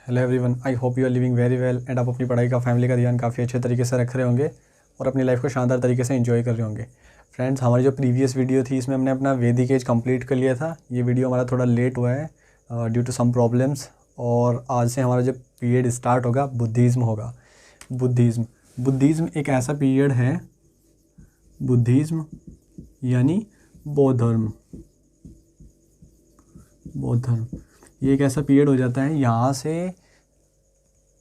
Hello everyone, I hope you are living very well and आप अपनी पढ़ाई का, फैमिली का ध्यान काफ़ी अच्छे तरीके से रख रहे होंगे और अपनी लाइफ को शानदार तरीके से एंजॉय कर रहे होंगे। फ्रेंड्स, हमारी जो प्रीवियस वीडियो थी इसमें हमने अपना वैदिक एज कंप्लीट कर लिया था। ये वीडियो हमारा थोड़ा लेट हुआ है ड्यू टू सम प्रॉब्लम्स, और आज से हमारा जो पीरियड स्टार्ट होगा बुद्धिज़्म होगा। बुद्धिज़्म एक ऐसा पीरियड है, बुद्धिज़्म यानी बौद्ध धर्म। ये एक ऐसा पीरियड हो जाता है, यहाँ से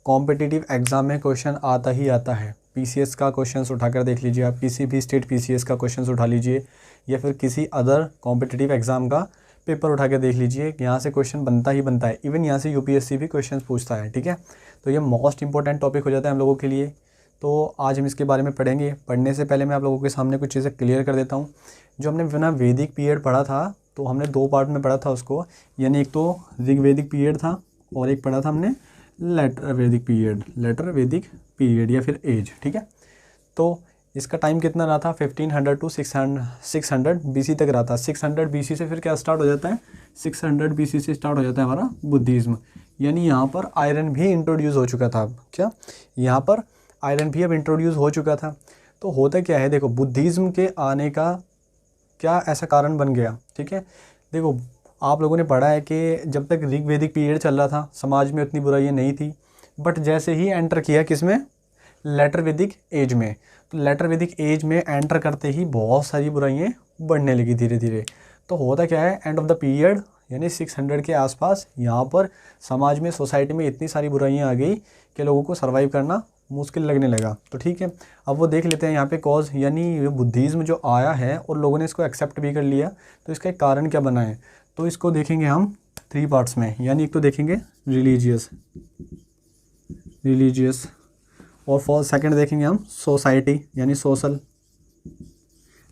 कॉम्पिटिटिव एग्ज़ाम में क्वेश्चन आता ही आता है। पीसीएस का क्वेश्चंस उठाकर देख लीजिए, आप किसी भी स्टेट पीसीएस का क्वेश्चंस उठा लीजिए या फिर किसी अदर कॉम्पिटिटिव एग्ज़ाम का पेपर उठा के देख लीजिए, यहाँ से क्वेश्चन बनता ही बनता है। इवन यहाँ से यूपीएससी भी क्वेश्चन पूछता है, ठीक है। तो ये मोस्ट इंपॉर्टेंट टॉपिक हो जाता है हम लोगों के लिए। तो आज हम इसके बारे में पढ़ेंगे। पढ़ने से पहले मैं आप लोगों के सामने कुछ चीज़ें क्लियर कर देता हूँ। जो हमने बिना वैदिक पीरियड पढ़ा था, तो हमने दो पार्ट में पढ़ा था उसको, यानी एक तो ऋग्वैदिक पीरियड था और एक पढ़ा था हमने लेटर वैदिक पीरियड या फिर एज, ठीक है। तो इसका टाइम कितना रहा था, 1500 टू 600 बीसी तक रहा था। 600 बीसी से फिर क्या स्टार्ट हो जाता है, 600 बीसी से स्टार्ट हो जाता है हमारा बुद्धिज़्म। यानी यहाँ पर आयरन भी इंट्रोड्यूस हो चुका था। क्या यहाँ पर आयरन भी अब इंट्रोड्यूस हो चुका था। तो होता क्या है, देखो बुद्धिज़्म के आने का क्या ऐसा कारण बन गया, ठीक है। देखो, आप लोगों ने पढ़ा है कि जब तक ऋग्वैदिक पीरियड चल रहा था समाज में उतनी बुराइयां नहीं थी, बट जैसे ही एंटर किया किसमें, लेटर वैदिक एज में, तो लेटर वैदिक एज में एंटर करते ही बहुत सारी बुराइयां बढ़ने लगी धीरे धीरे। तो होता क्या है, एंड ऑफ द पीरियड यानी 600 के आसपास यहाँ पर समाज में, सोसाइटी में इतनी सारी बुराइयां आ गई कि लोगों को सर्वाइव करना मुश्किल लगने लगा। तो ठीक है, अब वो देख लेते हैं यहाँ पे कॉज, यानी ये बुद्धिज़्म जो आया है और लोगों ने इसको एक्सेप्ट भी कर लिया, तो इसका एक कारण क्या बना है। तो इसको देखेंगे हम 3 पार्ट्स में, यानी एक तो देखेंगे रिलीजियस और फॉर सेकंड देखेंगे हम सोसाइटी यानी सोशल,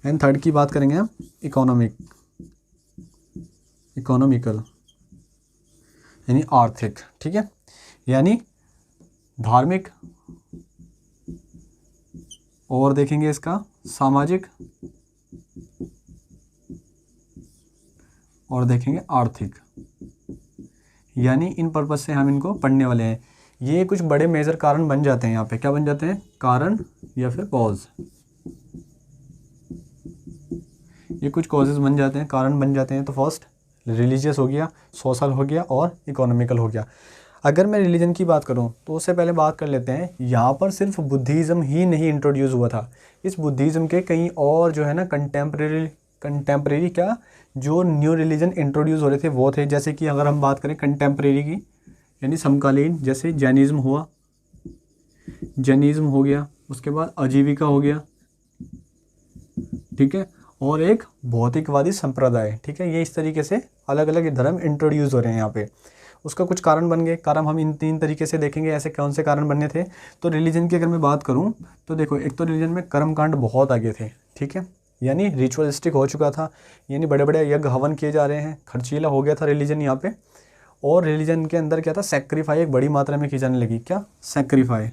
एंड थर्ड की बात करेंगे हम इकोनॉमिकल यानी आर्थिक, ठीक है, यानी धार्मिक, और देखेंगे इसका सामाजिक, और देखेंगे आर्थिक। यानी इन पर्पज से हम इनको पढ़ने वाले हैं। ये कुछ बड़े मेजर कारण बन जाते हैं यहाँ पे। क्या बन जाते हैं, कारण या फिर कॉज। ये कुछ कॉजेज बन जाते हैं, कारण बन जाते हैं। तो फर्स्ट रिलीजियस हो गया, सोशल हो गया और इकोनॉमिकल हो गया। अगर मैं रिलीजन की बात करूं तो उससे पहले बात कर लेते हैं, यहाँ पर सिर्फ बुद्धिज़्म ही नहीं इंट्रोड्यूस हुआ था। इस बुद्धिज़्म के कई और जो है ना कंटेम्प्रेरी क्या जो न्यू रिलीजन इंट्रोड्यूस हो रहे थे वो थे। जैसे कि अगर हम बात करें कंटेम्प्रेरी की यानी समकालीन, जैसे जैनिज़्म हो गया, उसके बाद आजीविका हो गया, ठीक है, और एक भौतिकवादी संप्रदाय, ठीक है। ये इस तरीके से अलग अलग धर्म इंट्रोड्यूस हो रहे हैं यहाँ पे। उसका कुछ कारण बन गए। कारण हम इन 3 तरीके से देखेंगे ऐसे कौन से कारण बनने थे। तो रिलीजन की अगर मैं बात करूं तो देखो, एक तो रिलीजन में कर्मकांड बहुत आगे थे, ठीक है, यानी रिचुअलिस्टिक हो चुका था, यानी बड़े बड़े यज्ञ हवन किए जा रहे हैं, खर्चीला हो गया था रिलीजन यहाँ पे। और रिलीजन के अंदर क्या था, सेक्रीफाई एक बड़ी मात्रा में की जाने लगी। क्या सेक्रीफाई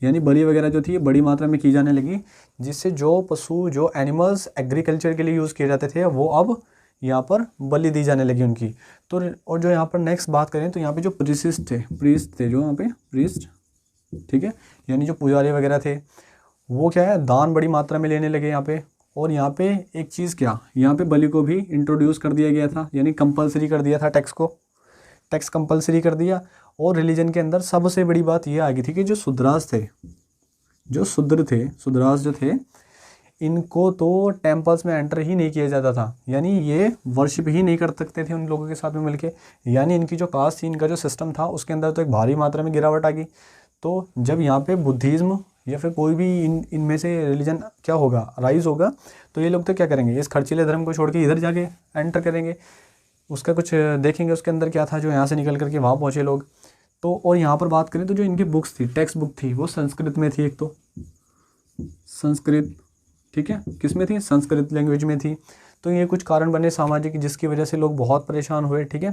यानी बलि वगैरह जो थी ये बड़ी मात्रा में की जाने लगी, जिससे जो पशु, जो एनिमल्स एग्रीकल्चर के लिए यूज़ किए जाते थे वो अब यहाँ पर बलि दी जाने लगी उनकी। तो और जो यहाँ पर नेक्स्ट बात करें तो यहाँ पे जो प्रीस्ट थे जो यहाँ पे प्रीस्ट, ठीक है, यानी जो पुजारी वगैरह थे वो क्या है, दान बड़ी मात्रा में लेने लगे यहाँ पे। और यहाँ पे एक चीज़ क्या, यहाँ पे बलि को भी इंट्रोड्यूस कर दिया गया था, यानी कंपलसरी कर दिया था, टैक्स कंपलसरी कर दिया। और रिलीजन के अंदर सबसे बड़ी बात ये आ गई थी कि जो शूद्रास जो थे इनको तो टेम्पल्स में एंटर ही नहीं किया जाता था, यानी ये वर्शिप ही नहीं कर सकते थे उन लोगों के साथ में मिलके। यानी इनकी जो कास्ट थी, इनका जो सिस्टम था उसके अंदर तो एक भारी मात्रा में गिरावट आ गई। तो जब यहाँ पे बुद्धिज़्म या फिर कोई भी इनमें से रिलीजन क्या होगा, राइज होगा, तो ये लोग तो क्या करेंगे, इस खर्चीले धर्म को छोड़ के इधर जाके एंटर करेंगे। उसका कुछ देखेंगे उसके अंदर क्या था जो यहाँ से निकल करके वहाँ पहुँचे लोग। तो और यहाँ पर बात करें तो जो इनकी बुक्स थी, टेक्स्ट बुक थी, वो संस्कृत में थी। एक तो संस्कृत, ठीक है, किस में थी, संस्कृत लैंग्वेज में थी। तो ये कुछ कारण बने सामाजिक जिसकी वजह से लोग बहुत परेशान हुए, ठीक है।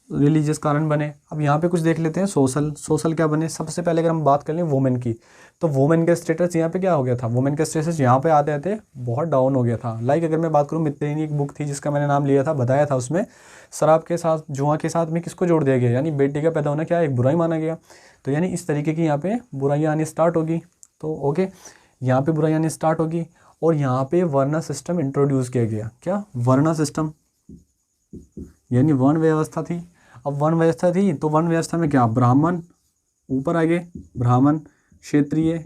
रिलीजियस कारण बने। अब यहाँ पे कुछ देख लेते हैं सोशल क्या बने। सबसे पहले अगर हम बात कर लें वुमेन की, तो वुमेन का स्टेटस यहाँ पे क्या हो गया था, वुमेन का स्टेटस यहाँ पे आते आते बहुत डाउन हो गया था। लाइक अगर मैं बात करूँ, मित्रिनी एक बुक थी जिसका मैंने नाम लिया था, बताया था, उसमें शराब के साथ जुआ के साथ में किसको जोड़ दिया गया, यानी बेटी का पैदा होना क्या एक बुराई माना गया। तो यानी इस तरीके की यहाँ पे बुराइयाँ आनी स्टार्ट होगी। तो ओके, यहाँ पे बुराइयाँ आनी स्टार्ट होगी और यहाँ पे वर्ण सिस्टम इंट्रोड्यूस किया गया। क्या वर्ण सिस्टम, यानी वर्ण व्यवस्था थी। अब वर्ण व्यवस्था थी तो वर्ण व्यवस्था में क्या, ब्राह्मण ऊपर आ गए, ब्राह्मण, क्षत्रिय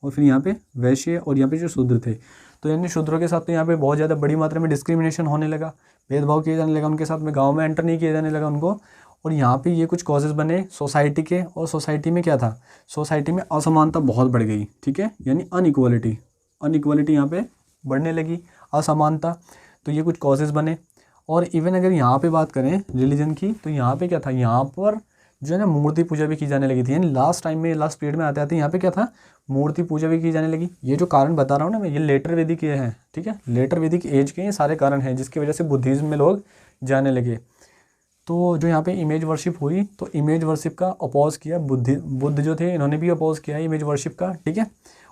और फिर यहाँ पे वैश्य और यहाँ पे जो शूद्र थे। तो यानी शूद्रों के साथ तो यहाँ पे बहुत ज़्यादा बड़ी मात्रा में डिस्क्रिमिनेशन होने लगा, भेदभाव किया जाने लगा उनके साथ में, गांव में एंटर नहीं किया जाने लगा उनको। और यहाँ पे ये कुछ कॉजेज़ बने सोसाइटी के, और सोसाइटी में क्या था, सोसाइटी में असमानता बहुत बढ़ गई। ठीक है, यानी अनइक्वालिटी यहाँ पे बढ़ने लगी, असमानता। तो ये कुछ कॉजेज़ बने। और इवन अगर यहाँ पे बात करें रिलीजन की, तो यहाँ पे क्या था, यहाँ पर जो है ना मूर्ति पूजा भी की जाने लगी थी। यानी लास्ट टाइम में, लास्ट पीरियड में आते आते यहाँ पे क्या था, मूर्ति पूजा भी की जाने लगी। ये जो कारण बता रहा हूँ ना मैं, ये लेटर वैदिक के हैं। ठीक है, लेटर वैदिक एज के ये सारे कारण हैं जिसकी वजह से बुद्धिज़्म में लोग जाने लगे। तो जो यहाँ पे इमेज वर्शिप हुई, तो इमेज वर्शिप का अपोज किया बुद्ध जो थे इन्होंने भी अपोज किया इमेज वर्शिप का। ठीक है,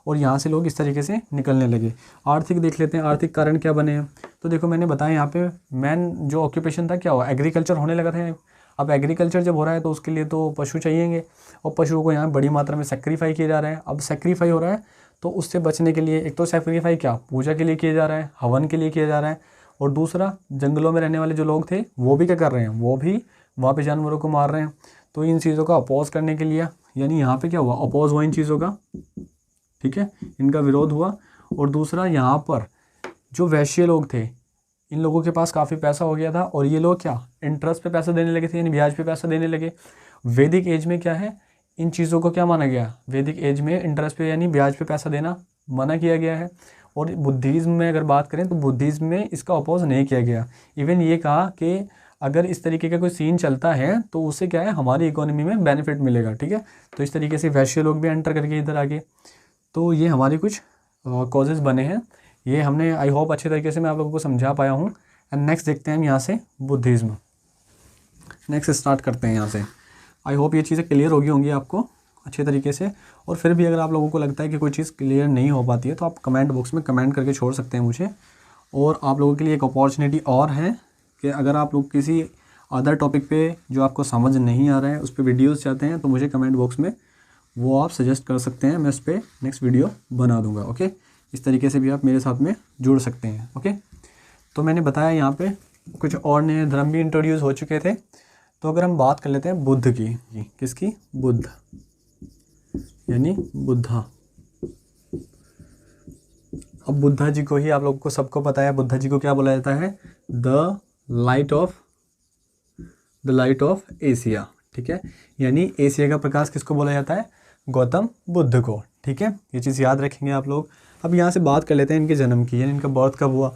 और यहाँ से लोग इस तरीके से निकलने लगे। आर्थिक देख लेते हैं, आर्थिक कारण क्या बने हैं। तो देखो मैंने बताया यहाँ पे मेन जो ऑक्यूपेशन था क्या हुआ, एग्रीकल्चर होने लगा था। अब एग्रीकल्चर जब हो रहा है तो उसके लिए तो पशु चाहिएंगे, और पशुओं को यहाँ बड़ी मात्रा में सेक्रीफाई किया जा रहा है। अब सेक्रीफाई हो रहा है तो उससे बचने के लिए, एक तो सेक्रीफाई क्या पूजा के लिए किया जा रहा है, हवन के लिए किया जा रहा है, और दूसरा जंगलों में रहने वाले जो लोग थे वो भी क्या कर रहे हैं, वो भी वहाँ पे जानवरों को मार रहे हैं। तो इन चीज़ों का अपोज करने के लिए, यानी यहाँ पे क्या हुआ, अपोज हुआ इन चीज़ों का। ठीक है, इनका विरोध हुआ। और दूसरा यहाँ पर जो वैश्य लोग थे, इन लोगों के पास काफ़ी पैसा हो गया था, और ये लोग क्या इंटरेस्ट पे पैसा देने लगे थे, यानी ब्याज पे पैसा देने लगे। वैदिक एज में क्या है, इन चीज़ों को क्या माना गया, वैदिक एज में इंटरेस्ट पे यानी ब्याज पे पैसा देना मना किया गया है। और बुद्धिज़्म में अगर बात करें तो बुद्धिज़्म में इसका अपोज नहीं किया गया। इवन ये कहा कि अगर इस तरीके का कोई सीन चलता है तो उससे क्या है, हमारी इकोनॉमी में बेनिफिट मिलेगा। ठीक है, तो इस तरीके से वैश्य लोग भी एंटर करके इधर आगे। तो ये हमारे कुछ कॉजेज़ बने हैं। ये हमने आई होप अच्छे तरीके से मैं आप लोगों को समझा पाया हूँ। एंड नेक्स्ट देखते हैं हम यहाँ से बुद्धिज़्म। नेक्स्ट स्टार्ट करते हैं यहाँ से। आई होप ये चीज़ें क्लियर होंगी आपको अच्छे तरीके से। और फिर भी अगर आप लोगों को लगता है कि कोई चीज़ क्लियर नहीं हो पाती है तो आप कमेंट बॉक्स में कमेंट करके छोड़ सकते हैं मुझे। और आप लोगों के लिए एक अपॉर्चुनिटी और है कि अगर आप लोग किसी अदर टॉपिक पे जो आपको समझ नहीं आ रहा है उस पर वीडियोज़ चाहते हैं तो मुझे कमेंट बॉक्स में वो आप सजेस्ट कर सकते हैं, मैं उस पर नेक्स्ट वीडियो बना दूंगा। ओके, इस तरीके से भी आप मेरे साथ में जुड़ सकते हैं। ओके, तो मैंने बताया यहाँ पे कुछ और नए धर्म भी इंट्रोड्यूस हो चुके थे। तो अगर हम बात कर लेते हैं बुद्ध की, किसकी, बुद्ध यानी बुद्धा। अब बुद्धा जी को ही आप लोगों को सबको पता है, बुद्धा जी को क्या बोला जाता है, द लाइट ऑफ एशिया। ठीक है, यानी एशिया का प्रकाश किसको बोला जाता है, गौतम बुद्ध को। ठीक है, ये चीज़ याद रखेंगे आप लोग। अब यहाँ से बात कर लेते हैं इनके जन्म की, यानी इनका बर्थ कब हुआ।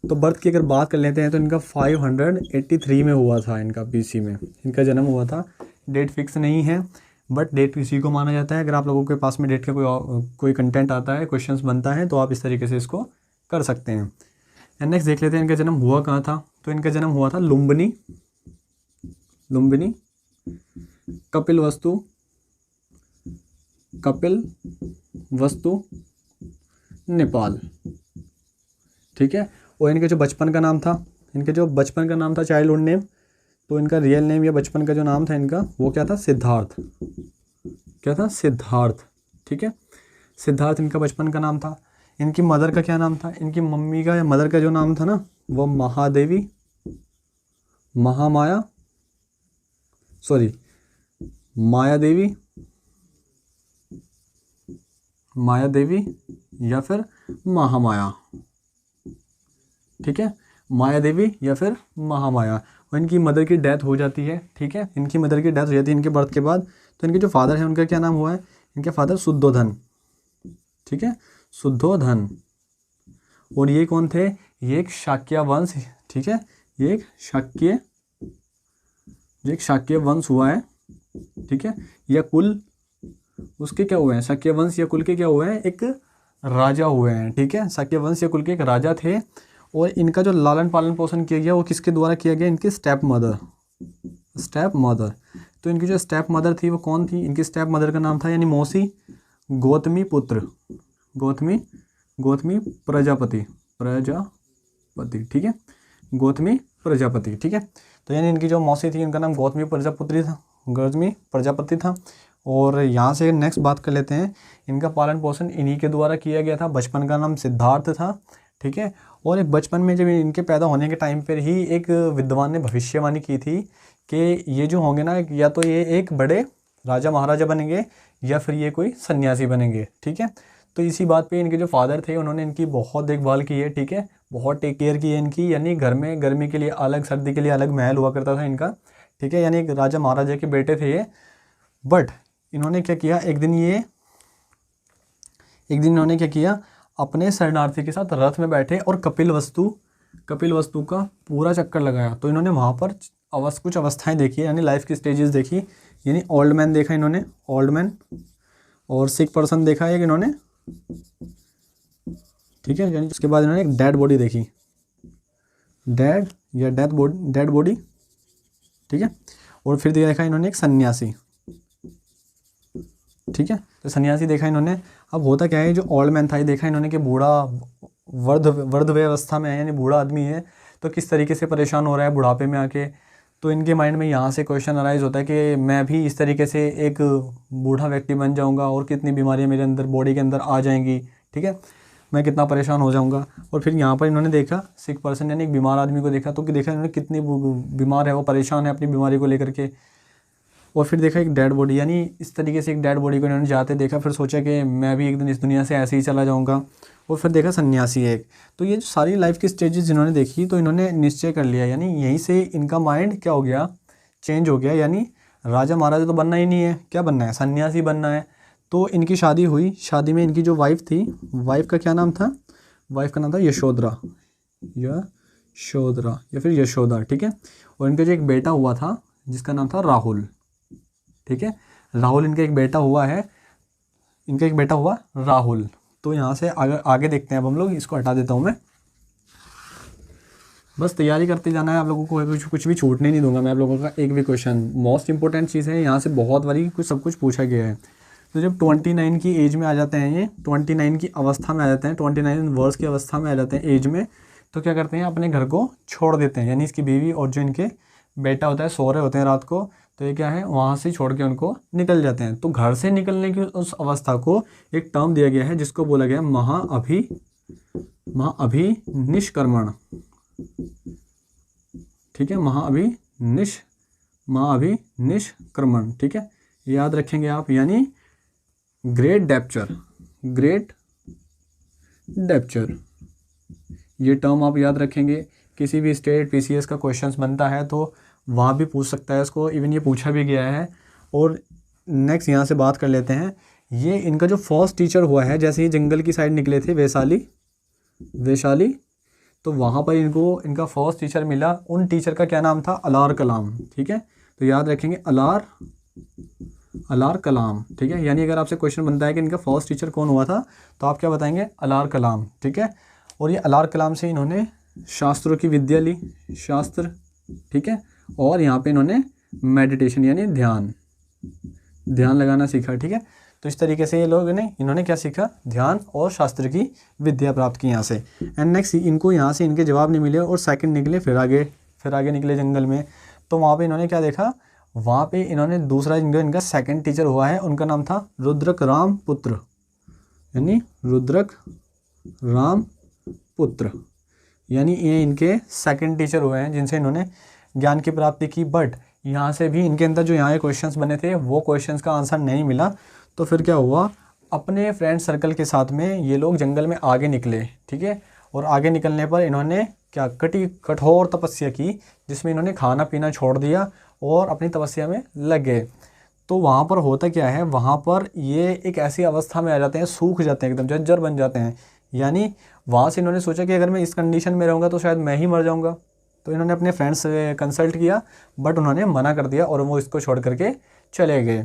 तो बर्थ की अगर बात कर लेते हैं तो इनका 583 में हुआ था, इनका BC में इनका जन्म हुआ था। डेट फिक्स नहीं है बट डेट इसी को माना जाता है। अगर आप लोगों के पास में डेट का कोई कंटेंट आता है, क्वेश्चंस बनता है, तो आप इस तरीके से इसको कर सकते हैं। एंड नेक्स्ट देख लेते हैं इनका जन्म हुआ कहाँ था। तो इनका जन्म हुआ था लुम्बिनी कपिल वस्तु नेपाल। ठीक है, और इनके जो बचपन का नाम था, चाइल्डहुड नेम, तो इनका रियल नेम या बचपन का जो नाम था इनका वो क्या था, सिद्धार्थ। क्या था, सिद्धार्थ। ठीक है, सिद्धार्थ इनका बचपन का नाम था। इनकी मदर का क्या नाम था, इनकी मम्मी का या मदर का जो नाम था ना वो माया देवी या फिर महामाया। ठीक है, माया देवी या फिर महामाया। और इनकी मदर की डेथ हो जाती है। ठीक है, इनकी मदर की डेथ हो जाती है इनके बर्थ के बाद। तो इनके जो फादर हैं उनका क्या नाम हुआ है, इनके फादर शुद्धोधन। ठीक है, शुद्धोधन। और ये कौन थे, ये एक शाक्य वंश। ठीक है, ये एक शाक्य वंश हुआ है। ठीक है, या कुल उसके क्या हुए हैं, शाक्य वंश या कुल के क्या हुए हैं, एक राजा हुए हैं। ठीक है, शाक्य वंश या कुल के एक राजा थे। और इनका जो लालन पालन पोषण किया गया वो किसके द्वारा किया गया, इनके स्टेप मदर स्टेप मदर। तो इनकी जो स्टेप मदर थी वो कौन थी? इनकी स्टेप मदर का नाम था यानी मौसी गौतमी पुत्र, गौतमी प्रजापति, ठीक है, गौतमी प्रजापति, ठीक है। तो यानी इनकी जो मौसी थी उनका नाम गौतमी प्रजापति था। और यहाँ से नेक्स्ट बात कर लेते हैं, इनका पालन पोषण इन्हीं के द्वारा किया गया था। बचपन का नाम सिद्धार्थ था, ठीक है। और एक बचपन में जब इनके पैदा होने के टाइम पर ही एक विद्वान ने भविष्यवाणी की थी कि ये जो होंगे ना, या तो ये एक बड़े राजा महाराजा बनेंगे या फिर ये कोई सन्यासी बनेंगे, ठीक है। तो इसी बात पे इनके जो फादर थे उन्होंने इनकी बहुत देखभाल की है, ठीक है, बहुत टेक केयर की है इनकी। यानी घर में गर्मी के लिए अलग, सर्दी के लिए अलग महल हुआ करता था इनका, ठीक है। यानी एक राजा महाराजा के बेटे थे ये। बट इन्होंने क्या किया, एक दिन इन्होंने क्या किया, अपने शरणार्थी के साथ रथ में बैठे और कपिल वस्तु का पूरा चक्कर लगाया। तो इन्होंने वहाँ पर कुछ अवस्थाएं देखी, यानी लाइफ की स्टेजेस देखी। यानी ओल्ड मैन देखा इन्होंने, ओल्ड मैन, और सिक पर्सन देखा एक इन्होंने, ठीक है। यानी उसके बाद इन्होंने एक डेड बॉडी देखी, डेड बॉडी, ठीक है। और फिर देखा इन्होंने एक सन्यासी, ठीक है। तो सन्यासी देखा इन्होंने। अब होता क्या है, जो ओल्ड मैन था ये देखा इन्होंने कि बूढ़ा वृद्ध व्यवस्था में है, यानी बूढ़ा आदमी है, तो किस तरीके से परेशान हो रहा है बुढ़ापे में आके। तो इनके माइंड में यहाँ से क्वेश्चन अराइज होता है कि मैं भी इस तरीके से एक बूढ़ा व्यक्ति बन जाऊँगा और कितनी बीमारियाँ मेरे अंदर बॉडी के अंदर आ जाएंगी, ठीक है, मैं कितना परेशान हो जाऊँगा। और फिर यहाँ पर इन्होंने देखा सिक पर्सन यानी एक बीमार आदमी को देखा, तो कि देखा इन्होंने कितनी बीमार है, वो परेशान है अपनी बीमारी को लेकर के। और फिर देखा एक डेड बॉडी, यानी इस तरीके से एक डेड बॉडी को इन्होंने जाते देखा, फिर सोचा कि मैं भी एक दिन इस दुनिया से ऐसे ही चला जाऊँगा। और फिर देखा सन्यासी एक। तो ये जो सारी लाइफ की स्टेजेस जिन्होंने देखी, तो इन्होंने निश्चय कर लिया, यानी यहीं से इनका माइंड क्या हो गया, चेंज हो गया। यानी राजा महाराजा तो बनना ही नहीं है, क्या बनना है, सन्यासी बनना है। तो इनकी शादी हुई, शादी में इनकी जो वाइफ थी, वाइफ का क्या नाम था, वाइफ का नाम था यशोधरा या फिर यशोदा, ठीक है। और इनका जो एक बेटा हुआ था जिसका नाम था राहुल, ठीक है, राहुल इनका एक बेटा हुआ है, इनका एक बेटा हुआ राहुल। तो यहाँ से आगे देखते हैं अब हम लोग, इसको हटा देता हूँ मैं, बस तैयारी करते जाना है आप लोगों को, कुछ भी छूटने नहीं दूंगा मैं आप लोगों का एक भी क्वेश्चन। मोस्ट इंपॉर्टेंट चीज़ है, यहाँ से बहुत बारी सब कुछ पूछा गया है। तो जब 29 की एज में आ जाते हैं, ये 29 की अवस्था में आ जाते हैं, 29 वर्ष की अवस्था में आ जाते हैं एज में, तो क्या करते हैं, अपने घर को छोड़ देते हैं। यानी इसकी बीवी और जो इनके बेटा होता है सो रहे होते हैं रात को, तो ये क्या है, वहाँ से छोड़ के उनको निकल जाते हैं। तो घर से निकलने की उस अवस्था को एक टर्म दिया गया है जिसको बोला गया महाअभिनिष्क्रमण, ठीक है, महाअभिनिष्क्रमण, ठीक है, याद रखेंगे आप। यानी ग्रेट डेप्चर, ये टर्म आप याद रखेंगे। किसी भी स्टेट पीसीएस का क्वेश्चंस बनता है तो वहाँ भी पूछ सकता है इसको, इवन ये पूछा भी गया है। और नेक्स्ट यहाँ से बात कर लेते हैं, ये इनका जो फर्स्ट टीचर हुआ है, जैसे ही जंगल की साइड निकले थे वैशाली, तो वहाँ पर इनका फर्स्ट टीचर मिला। उन टीचर का क्या नाम था, अलार कलाम, ठीक है। तो याद रखेंगे अलार कलाम, ठीक है। यानी अगर आपसे क्वेश्चन बनता है कि इनका फर्स्ट टीचर कौन हुआ था, तो आप क्या बताएंगे, अलार कलाम, ठीक है। और ये अलार कलाम से इन्होंने शास्त्रों की विद्या ली, शास्त्र, ठीक है। और यहाँ पे इन्होंने मेडिटेशन यानी ध्यान लगाना सीखा, ठीक है। तो इस तरीके से ये लोग इन्होंने क्या सीखा, ध्यान और शास्त्र की विद्या प्राप्त की यहाँ से। एंड नेक्स्ट इनको यहाँ से इनके जवाब नहीं मिले और सेकंड निकले, फिर आगे निकले जंगल में। तो वहाँ पे इन्होंने क्या देखा, वहाँ पे इन्होंने दूसरा जो इनका सेकंड टीचर हुआ है उनका नाम था रुद्रक राम पुत्र, यानी रुद्रक राम पुत्र, यानी ये इनके सेकंड टीचर हुए हैं जिनसे इन्होंने ज्ञान की प्राप्ति की। बट यहाँ से भी इनके अंदर जो यहाँ क्वेश्चंस बने थे वो क्वेश्चंस का आंसर नहीं मिला। तो फिर क्या हुआ, अपने फ्रेंड सर्कल के साथ में ये लोग जंगल में आगे निकले, ठीक है। और आगे निकलने पर इन्होंने क्या कठोर तपस्या की, जिसमें इन्होंने खाना पीना छोड़ दिया और अपनी तपस्या में लग गए। तो वहाँ पर होता क्या है, वहाँ पर ये एक ऐसी अवस्था में आ जाते हैं, सूख जाते हैं, एकदम जर्जर बन जाते हैं। यानी वहाँ से इन्होंने सोचा कि अगर मैं इस कंडीशन में रहूँगा तो शायद मैं ही मर जाऊँगा। तो इन्होंने अपने फ्रेंड्स से कंसल्ट किया, बट उन्होंने मना कर दिया और वो इसको छोड़ करके चले गए।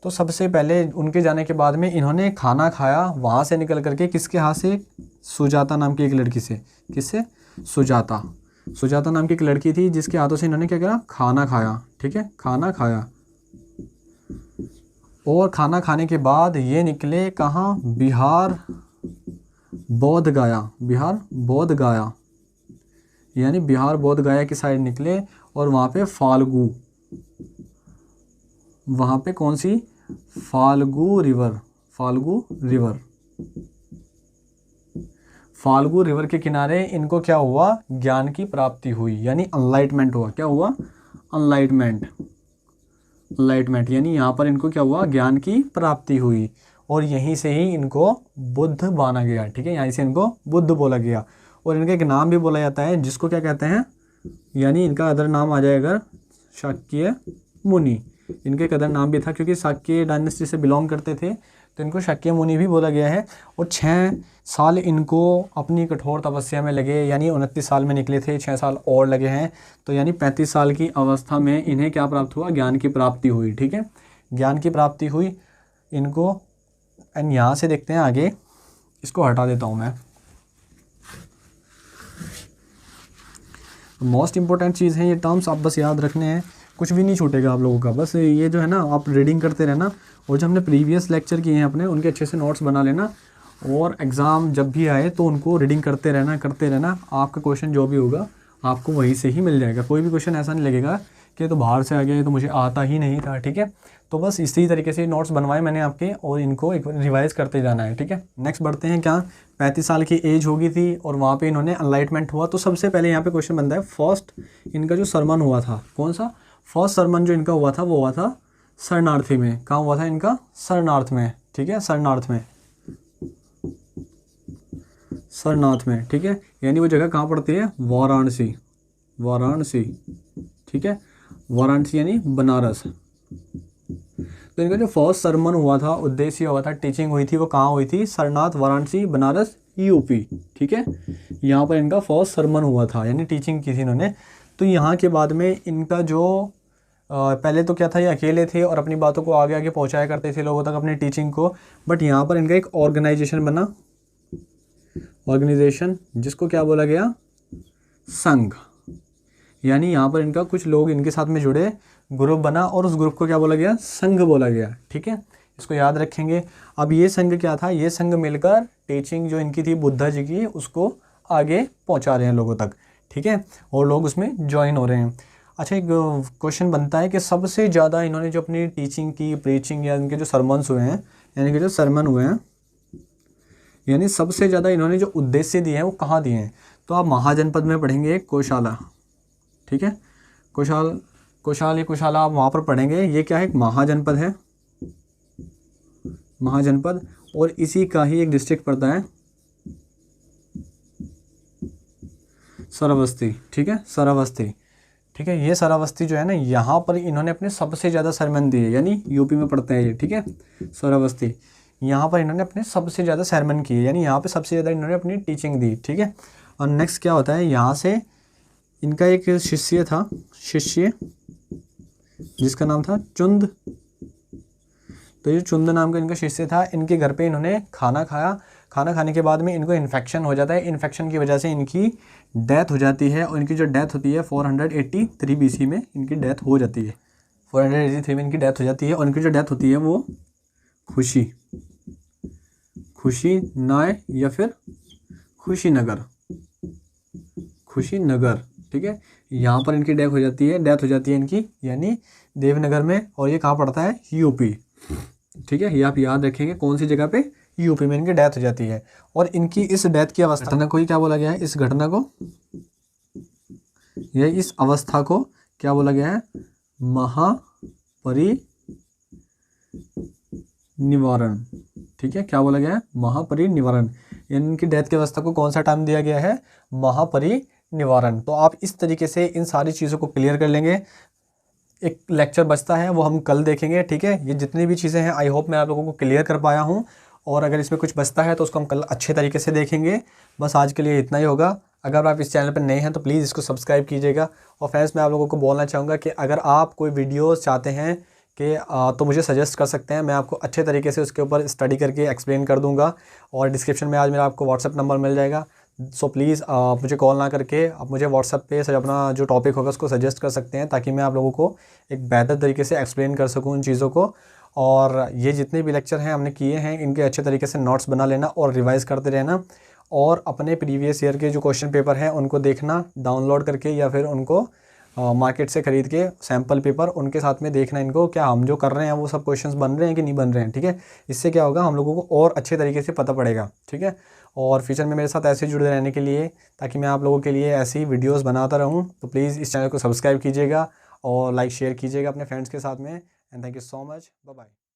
तो सबसे पहले उनके जाने के बाद में इन्होंने खाना खाया, वहाँ से निकल करके किसके हाथ से, सुजाता नाम की एक लड़की से। किससे, सुजाता नाम की एक लड़की थी जिसके हाथों से इन्होंने क्या किया, खाना खाया, ठीक है, खाना खाया और खाना खाने के बाद ये निकले कहाँ, बिहार बोध गया, बिहार बोध गया, यानी बिहार बोध गया की साइड निकले और वहाँ पे फाल्गु, वहाँ पे कौन सी, Phalgu river, Phalgu river, Phalgu river के किनारे इनको क्या हुआ, ज्ञान की प्राप्ति हुई, यानी अनलाइटमेंट हुआ। क्या हुआ, अनलाइटमेंट, अनलाइटमेंट यानी यहाँ पर इनको क्या हुआ, ज्ञान की प्राप्ति हुई और यहीं से ही इनको बुद्ध माना गया। ठीक है, यहीं से इनको बुद्ध बोला गया और इनका एक नाम भी बोला जाता है जिसको क्या कहते हैं, यानी इनका अदर नाम आ जाएगा शाक्य मुनि। इनके एक अदर नाम भी था क्योंकि शाक्य डायनेस्टी से बिलोंग करते थे तो इनको शाक्य मुनि भी बोला गया है। और 6 साल इनको अपनी कठोर तपस्या में लगे, यानी 29 साल में निकले थे, 6 साल और लगे हैं, तो यानी 35 साल की अवस्था में इन्हें क्या प्राप्त हुआ, ज्ञान की प्राप्ति हुई। ठीक है, ज्ञान की प्राप्ति हुई इनको। एंड यहाँ से देखते हैं आगे, इसको हटा देता हूँ मैं। मोस्ट इंपॉर्टेंट चीज़ है ये टर्म्स, आप बस याद रखने हैं, कुछ भी नहीं छूटेगा आप लोगों का। बस ये जो है ना, आप रीडिंग करते रहना और जो हमने प्रीवियस लेक्चर किए हैं अपने, उनके अच्छे से नोट्स बना लेना और एग्ज़ाम जब भी आए तो उनको रीडिंग करते रहना। आपका क्वेश्चन जो भी होगा आपको वहीं से ही मिल जाएगा। कोई भी क्वेश्चन ऐसा नहीं लगेगा कि तो बाहर से आ गया, ये तो मुझे आता ही नहीं था। ठीक है, तो बस इसी तरीके से नोट्स बनवाए मैंने आपके और इनको एक रिवाइज़ करते जाना है। ठीक है, नेक्स्ट बढ़ते हैं। क्या 35 साल की एज होगी थी और वहाँ पे इन्होंने एनलाइटमेंट हुआ। तो सबसे पहले यहाँ पे क्वेश्चन बनता है, फर्स्ट इनका जो सरमन हुआ था, कौन सा, फर्स्ट सरमन जो इनका हुआ था वो हुआ था शरणार्थी में। कहाँ हुआ था इनका, शरणार्थ में। ठीक है, शरणार्थ में, शरणार्थ में। ठीक है, यानी वो जगह कहाँ पड़ती है, वाराणसी, वाराणसी। ठीक है, वाराणसी यानी बनारस। तो इनका जो फर्स्ट सरमन हुआ था, उद्देश्य हुआ था, टीचिंग हुई थी, वो कहाँ हुई थी, सरनाथ, वाराणसी, बनारस, यूपी। ठीक है, यहाँ पर इनका फर्स्ट सरमन हुआ था, यानी टीचिंग की थी इन्होंने। तो यहाँ के बाद में इनका जो पहले तो क्या था, ये अकेले थे और अपनी बातों को आगे आगे पहुँचाया करते थे लोगों तक, अपनी टीचिंग को। बट यहाँ पर इनका एक ऑर्गेनाइजेशन बना, ऑर्गेनाइजेशन, जिसको क्या बोला गया, संघ। यानी यहाँ पर इनका कुछ लोग इनके साथ में जुड़े, ग्रुप बना और उस ग्रुप को क्या बोला गया, संघ बोला गया। ठीक है, इसको याद रखेंगे। अब ये संघ क्या था, ये संघ मिलकर टीचिंग जो इनकी थी बुद्धा जी की, उसको आगे पहुँचा रहे हैं लोगों तक। ठीक है, और लोग उसमें ज्वाइन हो रहे हैं। अच्छा, एक क्वेश्चन बनता है कि सबसे ज़्यादा इन्होंने जो अपनी टीचिंग की, प्रीचिंग या इनके जो सरमन्स हुए हैं, यानी कि जो सरमन हुए हैं, यानी सबसे ज़्यादा इन्होंने जो उद्देश्य दिए हैं वो कहाँ दिए हैं, तो आप महाजनपद में पढ़ेंगे, कोशाला। ठीक है, कोशाला आप वहाँ पर पढ़ेंगे। ये क्या है, एक महाजनपद है, महाजनपद, और इसी का ही एक डिस्ट्रिक्ट पड़ता है श्रावस्ती। ठीक है, श्रावस्ती। ठीक है, ये श्रावस्ती जो है ना, यहाँ पर इन्होंने अपने सबसे ज़्यादा सरमन दिए, यानी यूपी में पढ़ते हैं ये। ठीक है, श्रावस्ती, यहाँ पर इन्होंने अपने सबसे ज़्यादा सरमन किए, यानी यहाँ पे सबसे ज़्यादा इन्होंने अपनी टीचिंग दी। ठीक है, और नेक्स्ट क्या होता है, यहाँ से इनका एक शिष्य था, शिष्य जिसका नाम था चुंद। तो ये चुंद नाम का इनका शिष्य था। इनके घर पे इन्होंने खाना खाया, खाना खाने के बाद में इनको इन्फेक्शन हो जाता है। इन्फेक्शन की वजह से इनकी डेथ हो जाती है और इनकी जो डेथ होती है 483 BC में इनकी डेथ हो जाती है। 483 में इनकी डेथ हो जाती है और इनकी जो डेथ होती है वो खुशी नाय या फिर खुशीनगर। ठीक है, यहाँ पर इनकी डेथ हो जाती है इनकी, यानी देवनगर में, और ये कहाँ पड़ता है, यूपी। ठीक है, ये आप याद रखेंगे कौन सी जगह पे, यूपी में इनकी डेथ हो जाती है। और इनकी इस डेथ की अवस्था को ही क्या बोला गया है, इस घटना को, या इस अवस्था को क्या बोला गया है, महापरिनिवारण। ठीक है, क्या बोला गया है, महापरिनिवारण। यानी इनकी डेथ की अवस्था को कौन सा टाइम दिया गया है, महापरिनिवारण। तो आप इस तरीके से इन सारी चीज़ों को क्लियर कर लेंगे। एक लेक्चर बचता है वो हम कल देखेंगे। ठीक है, ये जितनी भी चीज़ें हैं आई होप मैं आप लोगों को क्लियर कर पाया हूँ, और अगर इसमें कुछ बचता है तो उसको हम कल अच्छे तरीके से देखेंगे। बस आज के लिए इतना ही होगा। अगर आप इस चैनल पर नए हैं तो प्लीज़ इसको सब्सक्राइब कीजिएगा। और फ्रेंड्स, मैं आप लोगों को बोलना चाहूँगा कि अगर आप कोई वीडियोस चाहते हैं कि तो मुझे सजेस्ट कर सकते हैं, मैं आपको अच्छे तरीके से उसके ऊपर स्टडी करके एक्सप्लेन कर दूँगा। और डिस्क्रिप्शन में आज मेरा आपको व्हाट्सएप नंबर मिल जाएगा, सो प्लीज़ आप मुझे कॉल ना करके आप मुझे व्हाट्सएप पे अपना जो टॉपिक होगा उसको सजेस्ट कर सकते हैं, ताकि मैं आप लोगों को एक बेहतर तरीके से एक्सप्लेन कर सकूँ उन चीज़ों को। और ये जितने भी लेक्चर हैं हमने किए हैं, इनके अच्छे तरीके से नोट्स बना लेना और रिवाइज़ करते रहना, और अपने प्रीवियस ईयर के जो क्वेश्चन पेपर हैं उनको देखना डाउनलोड करके, या फिर उनको मार्केट से ख़रीद के सैम्पल पेपर उनके साथ में देखना इनको, क्या हम जो कर रहे हैं वो सब क्वेश्चंस बन रहे हैं कि नहीं बन रहे हैं। ठीक है, इससे क्या होगा, हम लोगों को और अच्छे तरीके से पता पड़ेगा। ठीक है, और फ्यूचर में मेरे साथ ऐसे जुड़े रहने के लिए, ताकि मैं आप लोगों के लिए ऐसी वीडियोस बनाता रहूं, तो प्लीज़ इस चैनल को सब्सक्राइब कीजिएगा और लाइक शेयर कीजिएगा अपने फ्रेंड्स के साथ में। And thank you so much, bye bye.